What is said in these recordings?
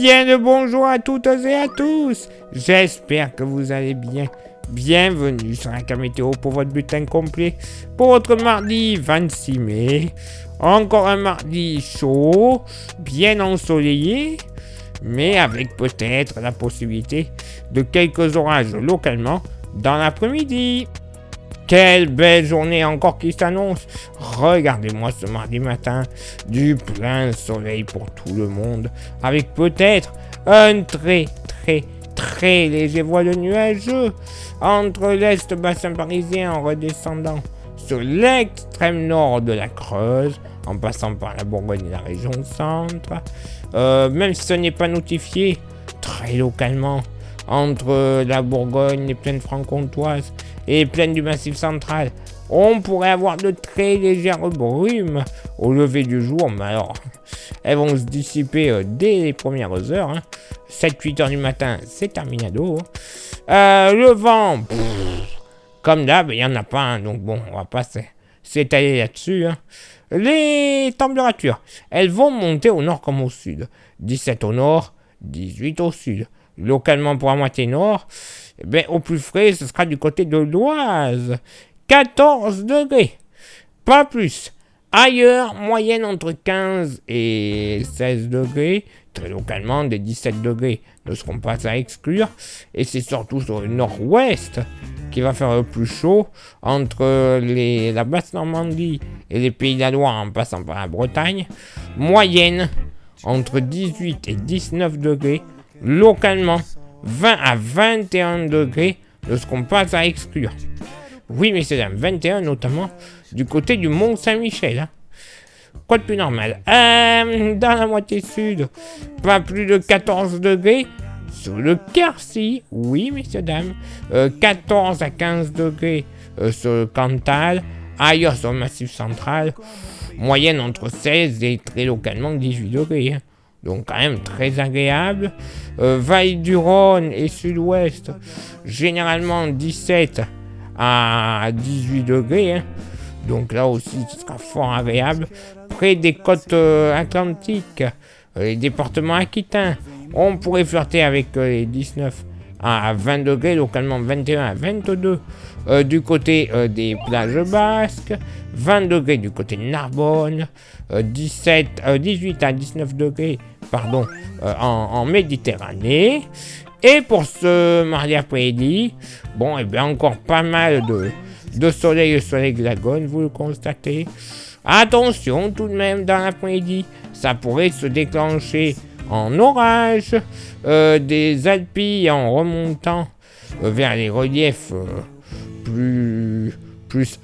Bien le bonjour à toutes et à tous. J'espère que vous allez bien. Bienvenue sur la météo pour votre bulletin complet pour votre mardi 26 mai. Encore un mardi chaud, bien ensoleillé, mais avec peut-être la possibilité de quelques orages localement dans l'après-midi. Quelle belle journée encore qui s'annonce. Regardez-moi ce mardi matin, du plein soleil pour tout le monde, avec peut-être un très léger voile nuageux entre l'est bassin parisien en redescendant sur l'extrême nord de la Creuse, en passant par la Bourgogne et la région centre, même si ce n'est pas notifié, très localement, entre la Bourgogne, les plaines franc-comtoises et les plaines du Massif central, on pourrait avoir de très légères brumes au lever du jour, mais alors, elles vont se dissiper dès les premières heures. 7-8 heures du matin, c'est terminado. Le vent, comme d'hab, il n'y en a pas, donc bon, on va pas s'étaler là-dessus. Les températures, elles vont monter au nord comme au sud. 17 au nord, 18 au sud. Localement pour la moitié nord, au plus frais, ce sera du côté de l'Oise. 14 degrés, pas plus. Ailleurs, moyenne entre 15 et 16 degrés. Très localement, des 17 degrés ne seront pas à exclure. Et c'est surtout sur le nord-ouest qui va faire le plus chaud, entre la Basse-Normandie et les Pays de la Loire en passant par la Bretagne. Moyenne entre 18 et 19 degrés. Localement, 20 à 21 degrés ne seront pas à exclure. Oui, messieurs, dames, 21 notamment du côté du Mont-Saint-Michel. Quoi de plus normal. Dans la moitié sud, pas plus de 14 degrés. Sur le Quercy, oui, messieurs, dames, 14 à 15 degrés sur le Cantal. Ailleurs sur le Massif central, moyenne entre 16 et très localement 18 degrés. Donc quand même très agréable. Val du Rhône et sud-ouest, généralement 17 à 18 degrés. Donc là aussi, ce sera fort agréable. Près des côtes atlantiques, les départements aquitains, on pourrait flirter avec les 19 à 20 degrés, localement 21 à 22 du côté des plages basques, 20 degrés du côté de Narbonne, 18 à 19 degrés en Méditerranée. Et pour ce mardi après-midi, encore pas mal de soleil sur l'Hexagone, vous le constatez. Attention tout de même, dans l'après-midi, ça pourrait se déclencher en orage, des Alpilles en remontant vers les reliefs plus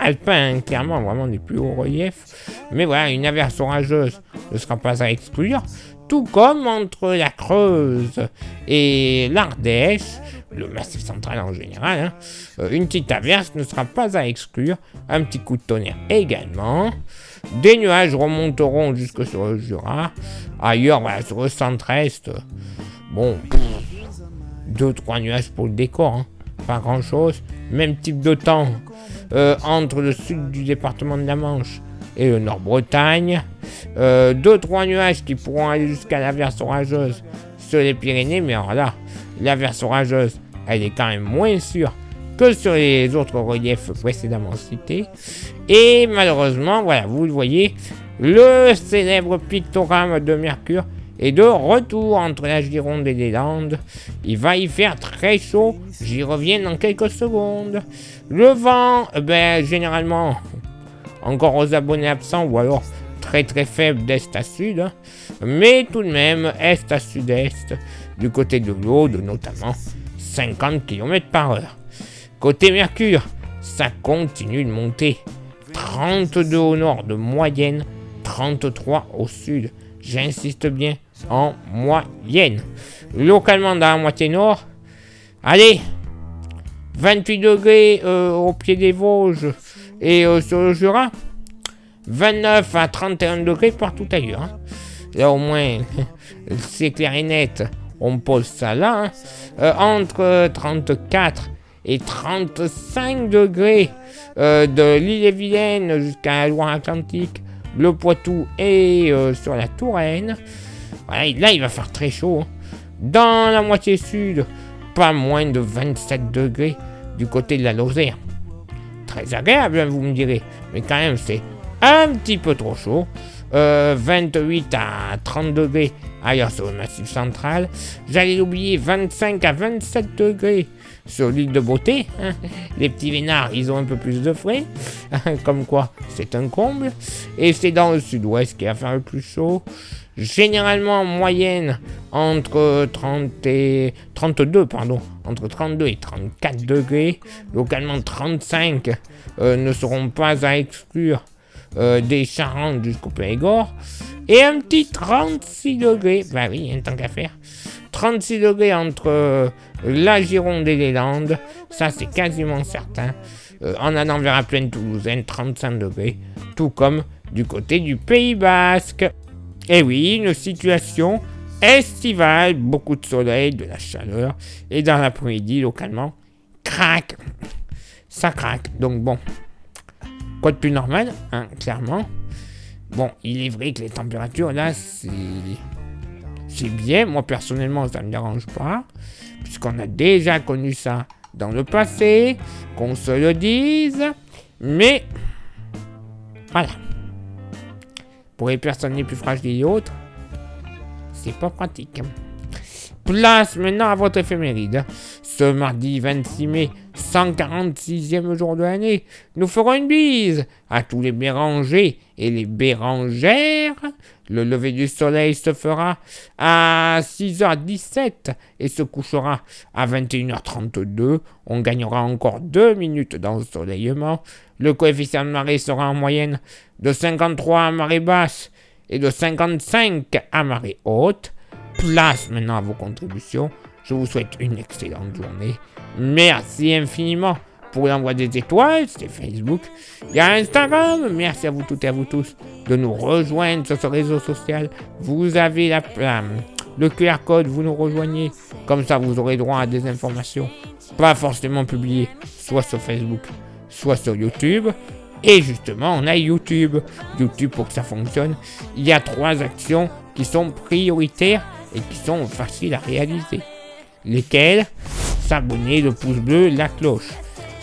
alpins, clairement, vraiment des plus hauts reliefs. Mais voilà, une averse orageuse ne sera pas à exclure, tout comme entre la Creuse et l'Ardèche, le Massif central en général, une petite averse ne sera pas à exclure, un petit coup de tonnerre également. Des nuages remonteront jusque sur le Jura. Ailleurs, sur le centre-est, 2-3 nuages pour le décor, pas grand-chose. Même type de temps entre le sud du département de la Manche et le Nord-Bretagne. 2-3 nuages qui pourront aller jusqu'à l'averse orageuse sur les Pyrénées, mais alors là, l'averse orageuse, elle est quand même moins sûre que sur les autres reliefs précédemment cités. Et malheureusement, vous le voyez, le célèbre pictogramme de Mercure est de retour entre la Gironde et les Landes. Il va y faire très chaud, j'y reviens dans quelques secondes. Le vent, généralement, encore aux abonnés absents, ou alors très faible d'est à sud, mais tout de même est à sud-est, du côté de l'Aude notamment, 50 km/h. Côté Mercure, ça continue de monter, 32 au nord de moyenne, 33 au sud, j'insiste bien, en moyenne. Localement dans la moitié nord, allez, 28 degrés au pied des Vosges et sur le Jura, 29 à 31 degrés partout ailleurs. Là au moins, c'est clair et net, on pose ça là. Entre 34 et 35 degrés de l'Ille-et-Vilaine jusqu'à la Loire-Atlantique, le Poitou et sur la Touraine. Voilà, là, il va faire très chaud. Dans la moitié sud, pas moins de 27 degrés du côté de la Lozère. Très agréable, hein, vous me direz, mais quand même c'est un petit peu trop chaud. 28 à 30 degrés ailleurs sur le Massif central. J'allais l'oublier, 25 à 27 degrés sur l'île de Beauté. Hein. Les petits vénards, ils ont un peu plus de frais. Comme quoi, c'est un comble. Et c'est dans le sud-ouest qui va faire le plus chaud. Généralement en moyenne entre 32, entre 32 et 34 degrés. Localement 35 ne seront pas à exclure des Charentes jusqu'au Périgord. Et un petit 36 degrés, bah oui, tant qu'à faire. 36 degrés entre la Gironde et les Landes, ça c'est quasiment certain. En allant vers la plaine toulousaine, 35 degrés, tout comme du côté du Pays Basque. Et oui, une situation estivale, beaucoup de soleil, de la chaleur, et dans l'après-midi, localement, craque, ça craque. Donc bon, quoi de plus normal, hein, clairement. Bon, il est vrai que les températures, là, c'est bien. Moi, personnellement, ça ne me dérange pas, puisqu'on a déjà connu ça dans le passé, qu'on se le dise. Mais, voilà. Pour les personnes les plus fragiles et autres, c'est pas pratique. Place maintenant à votre éphéméride. Ce mardi 26 mai, 146e jour de l'année, nous ferons une bise à tous les Bérangers et les Bérangères. Le lever du soleil se fera à 6h17 et se couchera à 21h32. On gagnera encore 2 minutes d'ensoleillement. Le coefficient de marée sera en moyenne de 53 à marée basse et de 55 à marée haute. Place maintenant à vos contributions. Je vous souhaite une excellente journée. Merci infiniment pour l'envoi des étoiles, c'est Facebook. Il y a Instagram. Merci à vous toutes et à vous tous de nous rejoindre sur ce réseau social. Vous avez le QR code, vous nous rejoignez. Comme ça, vous aurez droit à des informations pas forcément publiées, soit sur Facebook, soit sur YouTube. Et justement, on a YouTube. YouTube, pour que ça fonctionne, il y a 3 actions qui sont prioritaires et qui sont faciles à réaliser. Lesquelles? S'abonner, le pouce bleu, la cloche.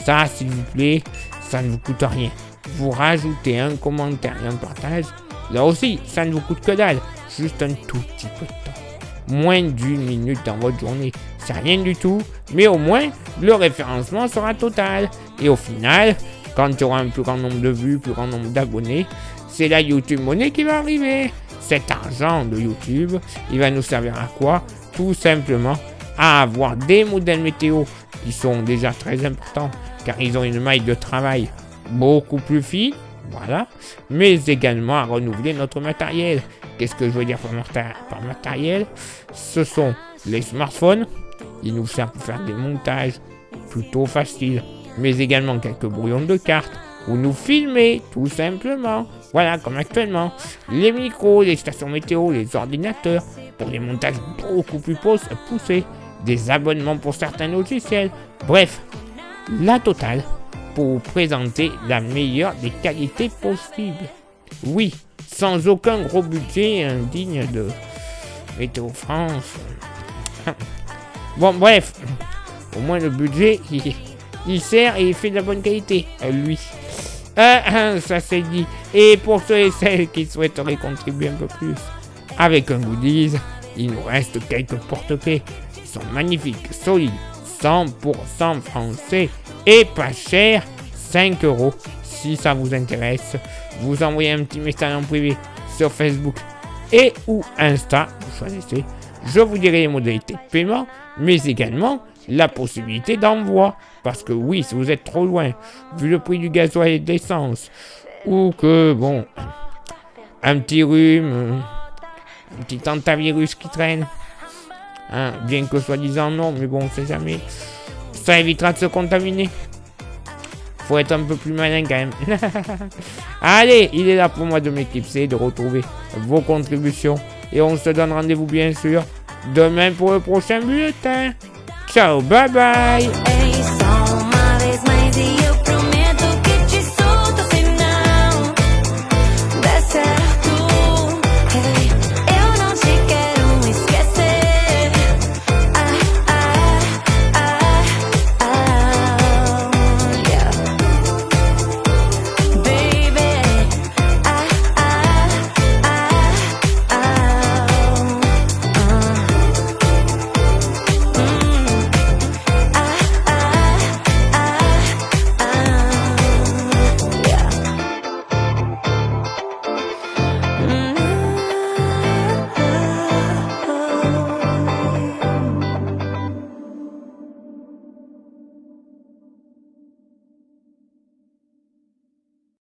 Ça, s'il vous plaît, ça ne vous coûte rien. Vous rajoutez un commentaire et un partage. Là aussi, ça ne vous coûte que dalle. Juste un tout petit peu de temps. Moins d'1 minute dans votre journée. C'est rien du tout. Mais au moins, le référencement sera total. Et au final, quand il y aura un plus grand nombre de vues, plus grand nombre d'abonnés, c'est la YouTube Money qui va arriver. Cet argent de YouTube, il va nous servir à quoi? Tout simplement à avoir des modèles météo qui sont déjà très importants, car ils ont une maille de travail beaucoup plus fine, voilà, mais également à renouveler notre matériel. Qu'est-ce que je veux dire par matériel? Ce sont les smartphones, ils nous servent pour faire des montages plutôt faciles, mais également quelques brouillons de cartes, ou nous filmer, tout simplement. Voilà, comme actuellement. Les micros, les stations météo, les ordinateurs, pour des montages beaucoup plus poussés. Des abonnements pour certains logiciels. Bref, la totale pour vous présenter la meilleure des qualités possibles. Oui, sans aucun gros budget indigne de Météo France. Bon, bref, au moins le budget, il sert et il fait de la bonne qualité, lui. Ça c'est dit. Et pour ceux et celles qui souhaiteraient contribuer un peu plus avec un goodies, il nous reste quelques porte-clés. Ils sont magnifiques, solides, 100% français et pas cher, 5 €. Si ça vous intéresse, vous envoyez un petit message en privé sur Facebook et ou Insta, vous choisissez. Je vous dirai les modalités de paiement, mais également la possibilité d'envoi. Parce que oui, si vous êtes trop loin, vu le prix du gasoil et de l'essence, ou que, bon, un petit rhume, un petit hantavirus qui traîne, hein, bien que soi-disant non, mais bon, on sait jamais, ça évitera de se contaminer. Faut être un peu plus malin quand même. Allez, il est là pour moi de m'éclipser, de retrouver vos contributions. Et on se donne rendez-vous bien sûr demain pour le prochain bulletin. Ciao, bye bye.